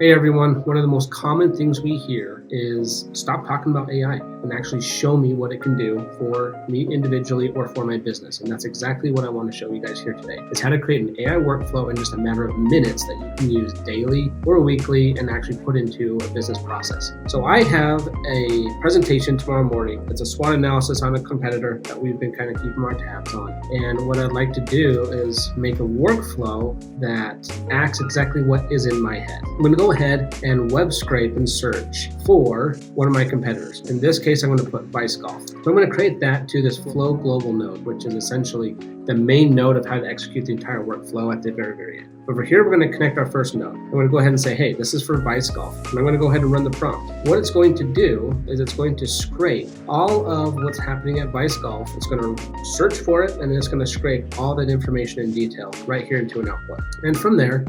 Hey everyone, one of the most common things we hear is stop talking about AI and actually show me what it can do for me individually or for my business. And that's exactly what I want to show you guys here today, is how to create an AI workflow in just a matter of minutes that you can use daily or weekly and actually put into a business process. So I have a presentation tomorrow morning. It's a SWOT analysis on a competitor that we've been kind of keeping our tabs on. And what I'd like to do is make a workflow that acts exactly what is in my head. I'm going to go ahead and web scrape and search for one of my competitors. In this case, I'm going to put Vice Golf. So I'm going to create that to this Flow Global node, which is essentially the main node of how to execute the entire workflow at the very end. Over here, we're going to connect our first node. I'm going to go ahead and say, hey, this is for Vice Golf. And I'm going to go ahead and run the prompt. What it's going to do is it's going to scrape all of what's happening at Vice Golf. It's going to search for it, and it's going to scrape all that information in detail right here into an output. And from there,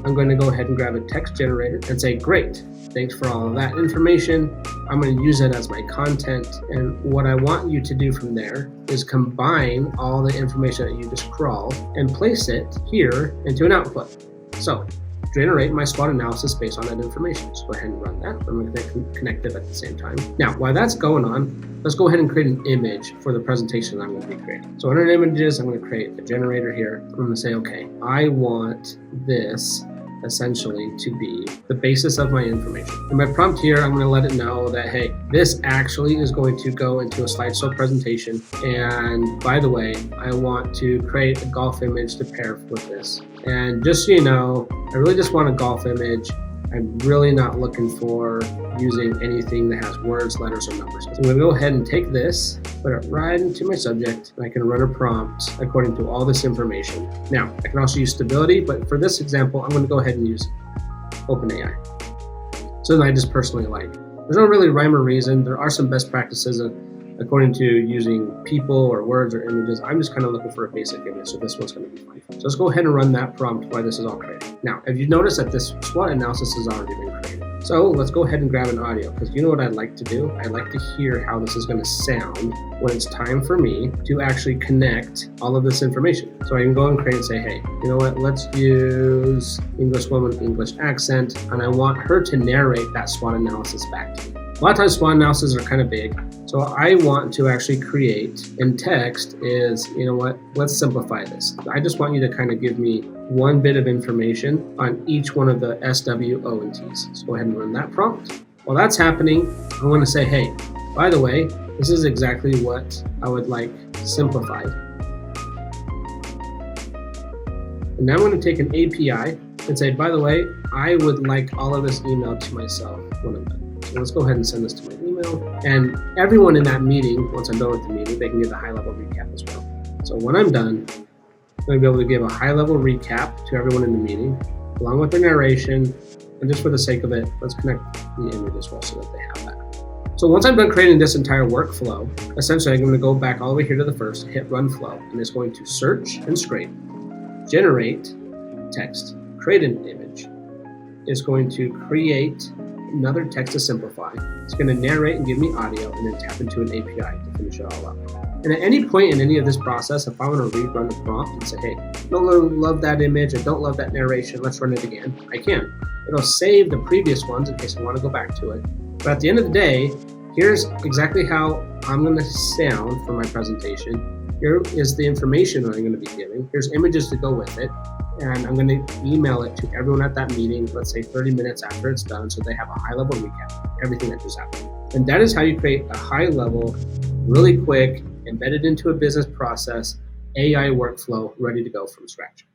I'm going to go ahead and grab a text generator and say, great, thanks for all of that information. I'm going to use it as my content. And what I want you to do from there is combine all the information that you just crawled and place it here into an output. So generate my SWOT analysis based on that information. So go ahead and run that. I'm going to connect it at the same time. Now, while that's going on, let's go ahead and create an image for the presentation I'm going to be creating. So under images, I'm going to create a generator here. I'm going to say, okay, I want this essentially to be the basis of my information. In my prompt here, I'm going to let it know that, hey, this actually is going to go into a slideshow presentation. And by the way, I want to create a golf image to pair with this. And just so you know, I really just want a golf image. I'm really not looking for using anything that has words, letters, or numbers. So I'm going to go ahead and take this, put it right into my subject, and I can run a prompt according to all this information. Now, I can also use stability, but for this example, I'm going to go ahead and use OpenAI. So that I just personally like. There's no really rhyme or reason. There are some best practices according to using people or words or images. I'm just kind of looking for a basic image, so this one's going to be fine. So let's go ahead and run that prompt while this is all created. Now, if you notice that this SWOT analysis has already been created. So let's go ahead and grab an audio, because you know what I'd like to do? I'd like to hear how this is going to sound when it's time for me to actually connect all of this information. So I can go and create and say, hey, you know what? Let's use English woman, English accent, and I want her to narrate that SWOT analysis back to me. A lot of times SWOT analyses are kind of big. So I want to actually create in text is, you know what, let's simplify this. I just want you to kind of give me one bit of information on each one of the S, W, O, and T's. So go ahead and run that prompt. While that's happening, I want to say, hey, by the way, this is exactly what I would like simplified. And now I'm going to take an API and say, by the way, I would like all of this emailed to myself when I'm done. So let's go ahead and send this to my email. And everyone in that meeting, once I'm done with the meeting, they can get a high-level recap as well. So when I'm done, I'm going to be able to give a high-level recap to everyone in the meeting, along with the narration. And just for the sake of it, let's connect the image as well so that they have that. So once I'm done creating this entire workflow, essentially I'm going to go back all the way here to the first, hit run flow, and it's going to search and scrape, generate text, create an image. It's going to create another text to simplify. It's going to narrate and give me audio, and then tap into an API to finish it all up. And at any point in any of this process, if I want to rerun the prompt and say, hey, I don't love that image, I don't love that narration, let's run it again, I can. It'll save the previous ones in case I want to go back to it. But at the end of the day, here's exactly how I'm going to sound for my presentation. Here is the information that I'm going to be giving. Here's images to go with it. And I'm going to email it to everyone at that meeting, let's say 30 minutes after it's done, so they have a high-level recap of everything that just happened. And that is how you create a high-level, really quick, embedded into a business process, AI workflow ready to go from scratch.